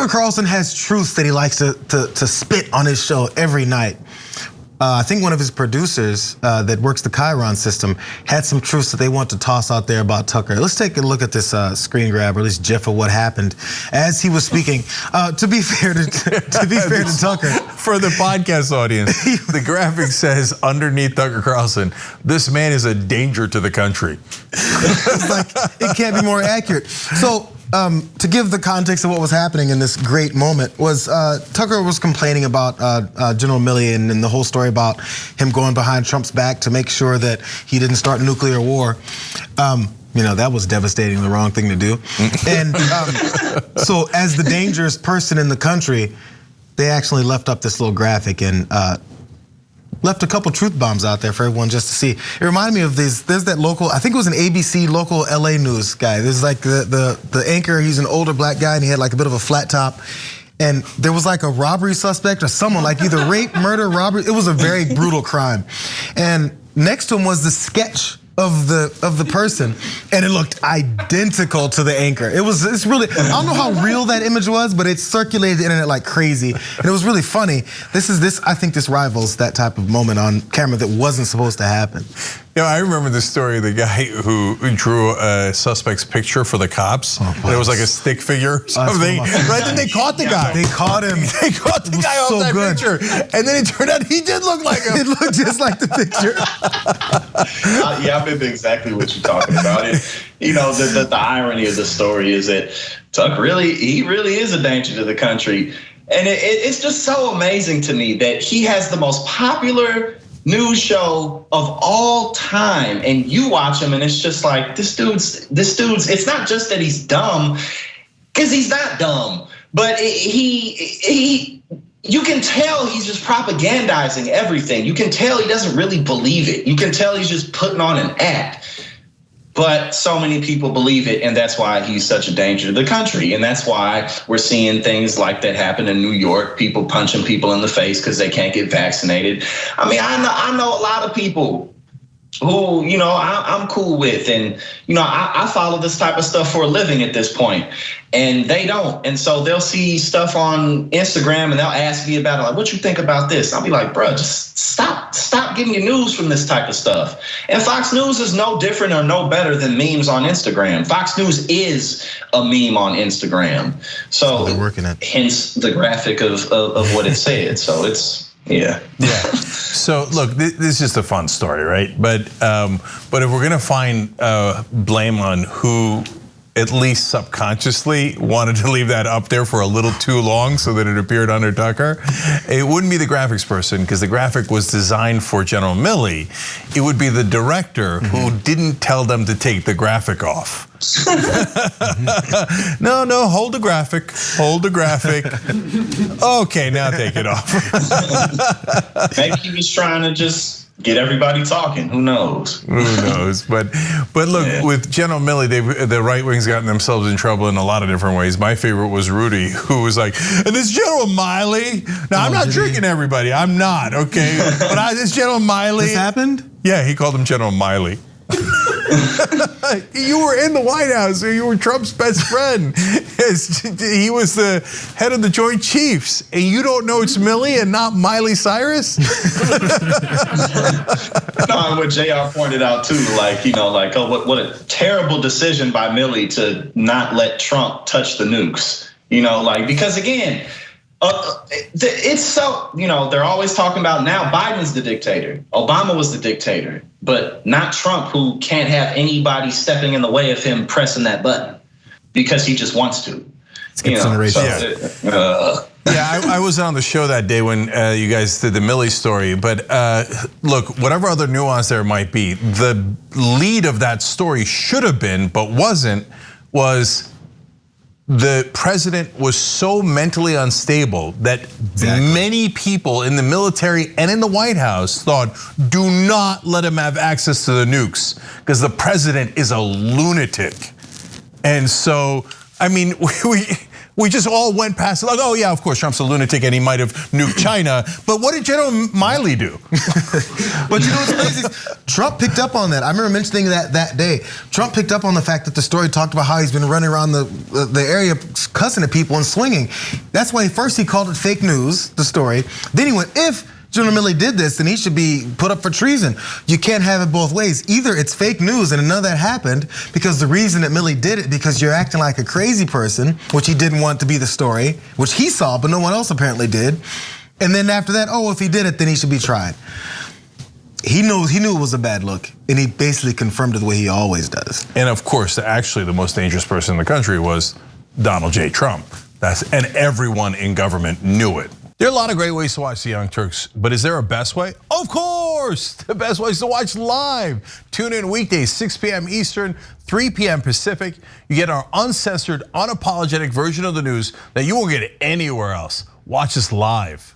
Tucker Carlson has truths that he likes to spit on his show every night. I think one of his producers that works the Chiron system had some truths that they want to toss out there about Tucker. Let's take a look at this screen grab, or at least GIF of what happened as he was speaking. To be fair to Tucker, for the podcast audience, the graphic says underneath Tucker Carlson, "This man is a danger to the country." It's like, it can't be more accurate. So. To give the context of what was happening in this great moment was Tucker was complaining about General Milley and the whole story about him going behind Trump's back to make sure that he didn't start a nuclear war. That was devastating, the wrong thing to do. And so as the dangerous person in the country, they actually left up this little graphic and left a couple truth bombs out there for everyone just to see. It reminded me of there's that local, I think it was an ABC local LA news guy. There's like the anchor, he's an older black guy and he had like a bit of a flat top. And there was like a robbery suspect or someone like either rape, murder, robbery. It was a very brutal crime. And next to him was the sketch of the person, and it looked identical to the anchor. It's really, I don't know how real that image was, but it circulated the internet like crazy, and it was really funny. I think this rivals that type of moment on camera that wasn't supposed to happen. I remember the story of the guy who drew a suspect's picture for the cops. And it was like a stick figure or something. Right? Then they caught the guy. They caught him. They caught the guy off that picture. And then it turned out he did look like him. It looked just like the picture. Yeah, I remember exactly what you're talking about. The irony of the story is that Tuck really is a danger to the country. And it's just so amazing to me that he has the most popular news show of all time, and you watch him and it's just like this dude's it's not just that he's dumb, because he's not dumb, but you can tell he's just propagandizing everything. You can tell he doesn't really believe it. You can tell he's just putting on an act. But so many people believe it, and that's why he's such a danger to the country. And that's why we're seeing things like that happen in New York, people punching people in the face because they can't get vaccinated. I mean, I know a lot of people who, I'm cool with, and, I follow this type of stuff for a living at this point, and they don't. And so they'll see stuff on Instagram and they'll ask me about it, like, what you think about this? I'll be like, bro, just stop getting your news from this type of stuff. And Fox News is no different or no better than memes on Instagram. Fox News is a meme on Instagram. So they're working it. Hence the graphic of what it said. So it's, yeah. So look, this is just a fun story, right? But if we're gonna find blame on who at least subconsciously wanted to leave that up there for a little too long so that it appeared under Tucker, it wouldn't be the graphics person, because the graphic was designed for General Milley. It would be the director who didn't tell them to take the graphic off. No, hold the graphic, Okay, now take it off. Maybe he was trying to just get everybody talking. Who knows? Who knows? But look, with General Milley, the right wing's gotten themselves in trouble in a lot of different ways. My favorite was Rudy, who was like, "And this General Milley." Now I'm not drinking everybody. I'm not, okay. But this General Milley. This happened? Yeah, he called him General Milley. You were in the White House. You were Trump's best friend. He was the head of the Joint Chiefs, and you don't know it's Milley and not Miley Cyrus? No, what JR pointed out too, oh, what a terrible decision by Milley to not let Trump touch the nukes. Because again, it's so, they're always talking about now Biden's the dictator. Obama was the dictator, but not Trump, who can't have anybody stepping in the way of him pressing that button because he just wants to. I was on the show that day when you guys did the Milley story, but look, whatever other nuance there might be, the lead of that story should have been, but wasn't, was the president was so mentally unstable that many people in the military and in the White House thought, do not let him have access to the nukes because the president is a lunatic. And so, I mean, We just all went past it like, oh yeah, of course, Trump's a lunatic and he might have nuked China. But what did General Milley do? But you know what's crazy? Trump picked up on that. I remember mentioning that day. Trump picked up on the fact that the story talked about how he's been running around the area cussing at people and swinging. That's why first he called it fake news, the story. Then he went, if General Milley did this, then he should be put up for treason. You can't have it both ways. Either it's fake news and none of that happened because the reason that Milley did it because you're acting like a crazy person, which he didn't want to be the story, which he saw, but no one else apparently did. And then after that, oh, if he did it, then he should be tried. He knew it was a bad look, and he basically confirmed it the way he always does. And of course, actually the most dangerous person in the country was Donald J. Trump. And everyone in government knew it. There are a lot of great ways to watch the Young Turks, but is there a best way? Of course, the best way is to watch live. Tune in weekdays, 6 p.m. Eastern, 3 p.m. Pacific. You get our uncensored, unapologetic version of the news that you won't get anywhere else. Watch us live.